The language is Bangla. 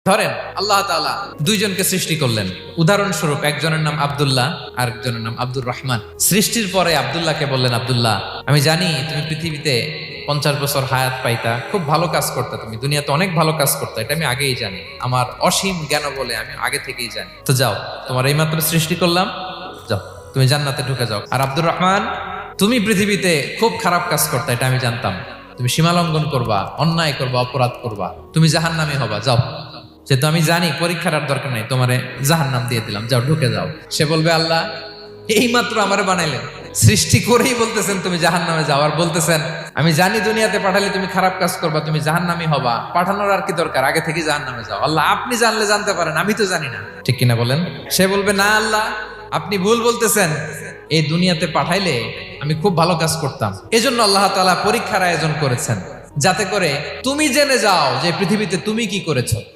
ধরেন আল্লাহ তাআলা দুইজনকে সৃষ্টি করলেন। উদাহরণস্বরূপ একজনের নাম আব্দুল্লাহ আর একজনের নাম আব্দুর রহমান। সৃষ্টির পরে আব্দুল্লাহকে বললেন, আব্দুল্লাহ, আমি জানি তুমি পৃথিবীতে 50 বছর হায়াত পাইতা, খুব ভালো কাজ করতা, তুমি দুনিয়াতে অনেক ভালো কাজ করতা, এটা আমি আগেই জানি, আমার অসীম জ্ঞান বলে আমি আগে থেকেই জানি। তো যাও, তোমার এইমাত্র সৃষ্টি করলাম, যাও তুমি জান্নাতে ঢুকে যাও। আর আব্দুর রহমান, তুমি পৃথিবীতে খুব খারাপ কাজ করতা, এটা আমি জানতাম, তুমি সীমা লঙ্ঘন করবা, অন্যায় করবা, অপরাধ করবা, তুমি জাহান্নামী হবা, যাও। যেহেতু আমি জানি পরীক্ষার আর দরকার নেই, তোমারে জাহান্নাম দিয়ে দিলাম, যাও ঢুকে যাও। সে বলবে, আল্লাহ এই মাত্র আমারে বানাইলেন, সৃষ্টি করেই বলতেছেন তুমি জাহান্নামে যাও, আর বলতেছেন আমি জানি দুনিয়াতে পাঠালে তুমি খারাপ কাজ করবা, তুমি জাহান্নামী হবা, পাঠানোর আর কি দরকার, আগে থেকেই জাহান্নামে যাও। আল্লাহ আপনি জানলে জানতে পারেন, আমি তো জানি না, ঠিক কিনা বলেন? সে বলবে, না আল্লাহ আপনি ভুল বলতেছেন, এই দুনিয়াতে পাঠাইলে আমি খুব ভালো কাজ করতাম, এজন্য আল্লাহ তাআলা পরীক্ষার আয়োজন করেছেন, যাতে করে তুমি জেনে যাও যে পৃথিবীতে তুমি কি করেছো।